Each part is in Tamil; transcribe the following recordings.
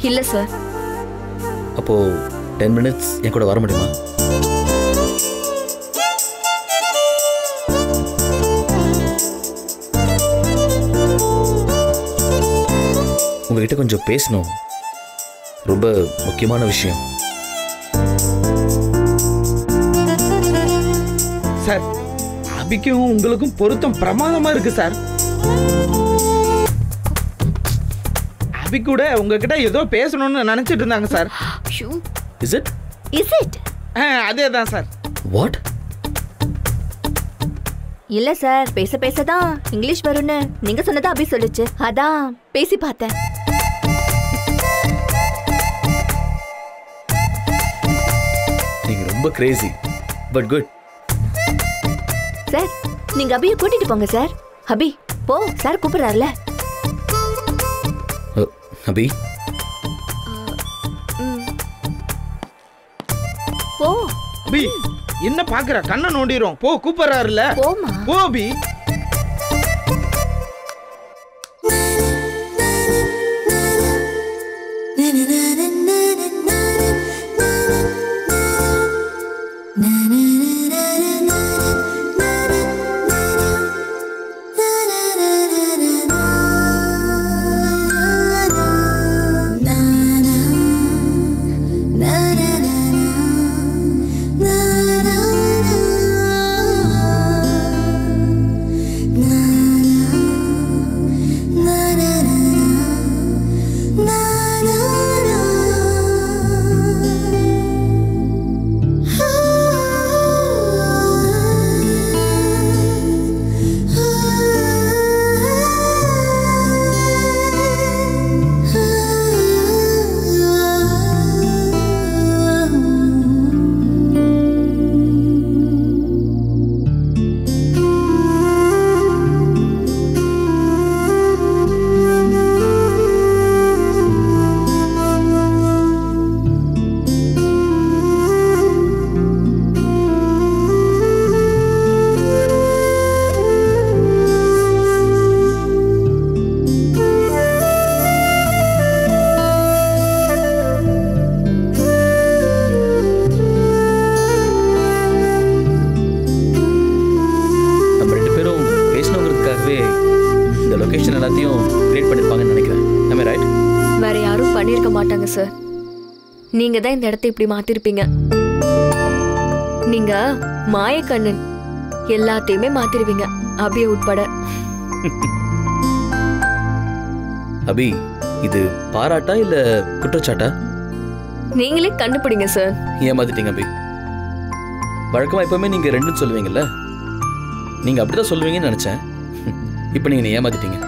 இல்ல சார். அப்போ 10 மினிட்ஸ் என் கூட வர முடியுமா? உங்ககிட்ட கொஞ்சம் பேசணும். ரொம்ப முக்கியமான விஷயம். சார், அபிக்கும் உங்களுக்கும் பொருத்தம் பிரமாதமா இருக்கு சார். அபி கூட உங்ககிட்ட ஏதோ பேசணும்னு நினைச்சிட்டு இருந்தாங்க sir. Is it? Is it? அதேதான் சார். What? இல்ல சார், பேச பேசதான் இங்கிலீஷ் வரும்னு நீங்க சொன்னதா அபி சொல்லுச்சு. அதான் பேசி பார்த்தேன். நீங்க ரொம்ப கிரேசி, பட் குட். சார், நீங்க அபியை கூட்டிட்டு போங்க சார். அபி போ, சார் கூப்பிடுறாருல. அபி போ. அபி என்ன பாக்குற? கண்ணை நோண்டிரும். போ, கூப்பிடுறாருல. போமா. போ அபி. சார், நீங்க தான் இந்த இடத்தை இப்படி மாத்திருப்பீங்க. நீங்க மாயக்கண்ணன், எல்லாத்தையுமே மாத்திருவீங்க, அபியை உட்பட. அபி, இது பாராட்டா இல்ல குற்றச்சாட்டா? நீங்களே கண்டுபிடிங்க சார். ஏமாத்திட்டீங்க அபி. வழக்கமா எப்பவுமே நீங்க ரெண்டும் சொல்லுவீங்கல்ல, நீங்க அப்படிதான் சொல்லுவீங்கன்னு நினைச்சேன். இப்ப நீங்க ஏமாத்திட்டீங்க.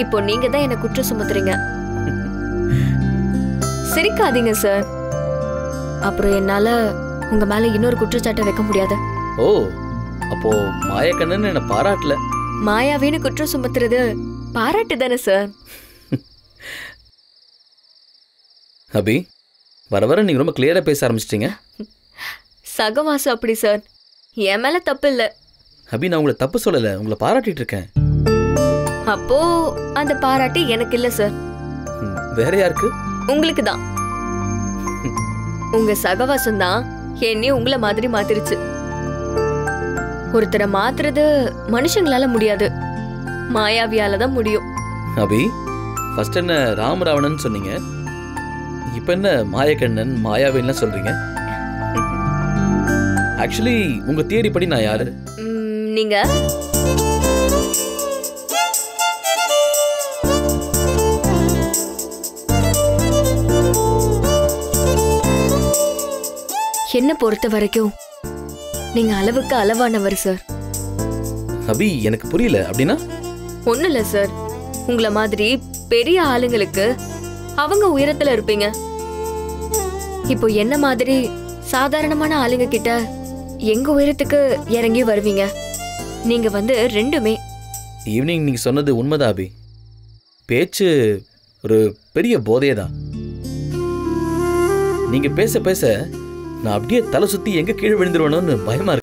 இப்போ நீங்க தான் என்ன குற்றம் சுமத்துறீங்க. சிரிக்காதீங்க சார், அப்புறம் என்னால உங்க மேல இன்னொரு குற்றச்சாட்டை வைக்க முடியாது. ஓ, அப்போ மாயக்கண்ணன் என்ன பாராட்டல? மாயாவின்னு குற்றம் சுமத்துறது பாராட்டு தானே சார்? அபி, வர வர நீங்க ரொம்ப கிளியரா பேச ஆரம்பிச்சிட்டீங்க. சகவாசம் அப்படி சார், என் மேல தப்பு இல்ல. அபி, நான் உங்களை தப்பு சொல்லல, உங்களை பாராட்டிட்டு இருக்கேன். அப்போ அந்த பாராட்டு எனக்கு இல்ல சார். வேற யாருக்கு? உங்களுக்கு தான். உங்க சகவாசம் தான் என்னையும் உங்களை மாதிரி மாத்திருச்சு. ஒருத்தரை மாத்துறது மனுஷங்களால முடியாது, மாயாவியால தான் முடியும். அபி, ஃபர்ஸ்ட் என்ன ராமராவணன் சொன்னீங்க, இப்ப என்ன மாயக்கண்ணன் மாயாவின்னு சொல்றீங்க? ஆக்சுவலி உங்க தியரி படி நான் யாரு? நீங்க என்ன பொறுத்த வரைக்கும் நீங்க அளவுக்கு அளவானவர் சார். அபி, எனக்கு புரியல. அப்படின்னா? ஒண்ணு இல்ல சார், உங்களை மாதிரி பெரிய ஆளுங்களுக்கு அவங்க உயரத்துல இருப்பீங்க. இப்போ என்ன மாதிரி சாதாரணமான ஆளுங்க கிட்ட எங்க உயரத்துக்கு இறங்கி வருவீங்க. நீங்க ரெண்டுமே. ஈவினிங் நீங்க சொன்னது உண்மைதான் அபி. பேச்சு ஒரு பெரிய போதையதான். நீங்க பேச பேச நான் அப்படியே தலை சுத்தி எங்க கீழே விழுந்துருவேணும்னு பயமா இருக்கு.